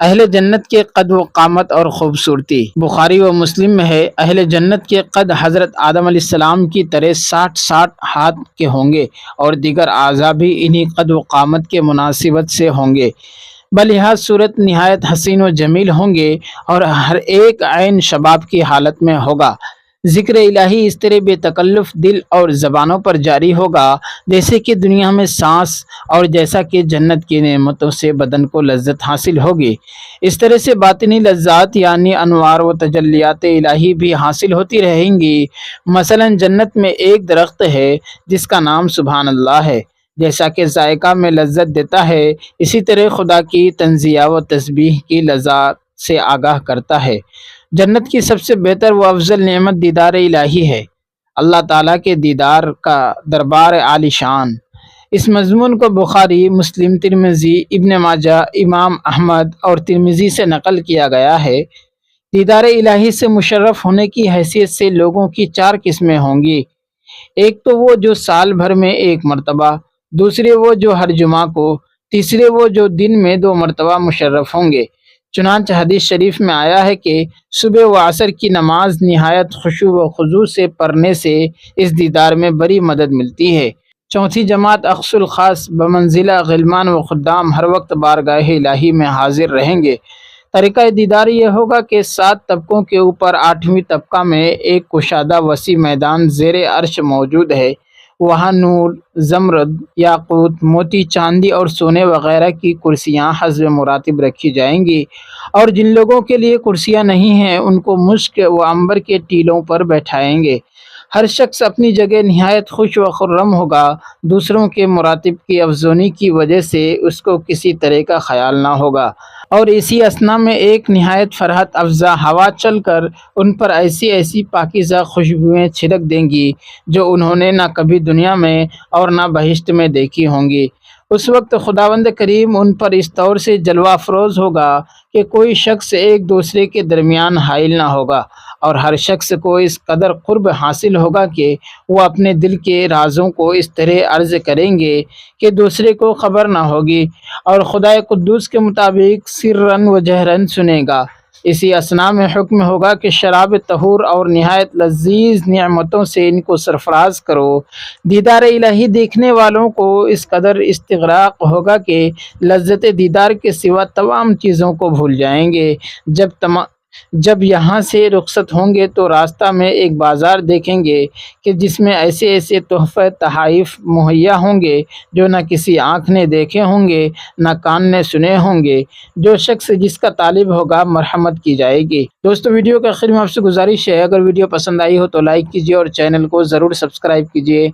اہل جنت کے قد و قامت اور خوبصورتی۔ بخاری و مسلم میں ہے، اہل جنت کے قد حضرت آدم علیہ السلام کی طرح 60 ہاتھ کے ہوں گے اور دیگر اعضاء بھی انہی قد و قامت کے مناسبت سے ہوں گے، بلحاظ صورت نہایت حسین و جمیل ہوں گے اور ہر ایک عین شباب کی حالت میں ہوگا۔ ذکر الہی اس طرح بے تکلف دل اور زبانوں پر جاری ہوگا جیسے کہ دنیا میں سانس، اور جیسا کہ جنت کی نعمتوں سے بدن کو لذت حاصل ہوگی، اس طرح سے باطنی لذات یعنی انوار و تجلیات الہی بھی حاصل ہوتی رہیں گی۔ مثلا جنت میں ایک درخت ہے جس کا نام سبحان اللہ ہے، جیسا کہ ذائقہ میں لذت دیتا ہے، اسی طرح خدا کی تنزیہ و تسبیح کی لذات سے آگاہ کرتا ہے۔ جنت کی سب سے بہتر و افضل نعمت دیدار الہی ہے، اللہ تعالیٰ کے دیدار کا دربار عالی شان۔ اس مضمون کو بخاری، مسلم، ترمذی، ابن ماجہ، امام احمد اور ترمذی سے نقل کیا گیا ہے۔ دیدار الہی سے مشرف ہونے کی حیثیت سے لوگوں کی 4 قسمیں ہوں گی۔ ایک تو وہ جو سال بھر میں ایک مرتبہ، دوسرے وہ جو ہر جمعہ کو، تیسرے وہ جو دن میں 2 مرتبہ مشرف ہوں گے۔ چنانچہ حدیث شریف میں آیا ہے کہ صبح و عصر کی نماز نہایت خشوع و خضوع سے پڑھنے سے اس دیدار میں بڑی مدد ملتی ہے۔ چوتھی جماعت اخص الخاص بمنزلہ غلمان و خدام ہر وقت بارگاہ الہی میں حاضر رہیں گے۔ طریقہ دیدار یہ ہوگا کہ 7 طبقوں کے اوپر 8ویں طبقہ میں ایک کشادہ وسیع میدان زیر عرش موجود ہے، وہاں نور، زمرد، یاقوت، موتی، چاندی اور سونے وغیرہ کی کرسیاں حسب مراتب رکھی جائیں گی، اور جن لوگوں کے لیے کرسیاں نہیں ہیں ان کو مشک و عنبر کے ٹیلوں پر بیٹھائیں گے۔ ہر شخص اپنی جگہ نہایت خوش و خرم ہوگا، دوسروں کے مراتب کی افزونی کی وجہ سے اس کو کسی طرح کا خیال نہ ہوگا، اور اسی اثنا میں ایک نہایت فرحت افزا ہوا چل کر ان پر ایسی پاکیزہ خوشبوئیں چھڑک دیں گی جو انہوں نے نہ کبھی دنیا میں اور نہ بہشت میں دیکھی ہوں گی۔ اس وقت خداوند کریم ان پر اس طور سے جلوہ افروز ہوگا کہ کوئی شخص ایک دوسرے کے درمیان حائل نہ ہوگا، اور ہر شخص کو اس قدر قرب حاصل ہوگا کہ وہ اپنے دل کے رازوں کو اس طرح عرض کریں گے کہ دوسرے کو خبر نہ ہوگی، اور خدائے قدوس کے مطابق سرًا و جہرًا سنے گا۔ اسی اثنا میں حکم ہوگا کہ شراب طہور اور نہایت لذیذ نعمتوں سے ان کو سرفراز کرو۔ دیدار الہی دیکھنے والوں کو اس قدر استغراق ہوگا کہ لذت دیدار کے سوا تمام چیزوں کو بھول جائیں گے۔ جب یہاں سے رخصت ہوں گے تو راستہ میں ایک بازار دیکھیں گے کہ جس میں ایسے تحفے تحائف مہیا ہوں گے جو نہ کسی آنکھ نے دیکھے ہوں گے نہ کان نے سنے ہوں گے۔ جو شخص جس کا طالب ہوگا مرحمت کی جائے گی۔ دوستو ویڈیو کے آخر میں آپ سے گزارش ہے، اگر ویڈیو پسند آئی ہو تو لائک کیجیے اور چینل کو ضرور سبسکرائب کیجیے۔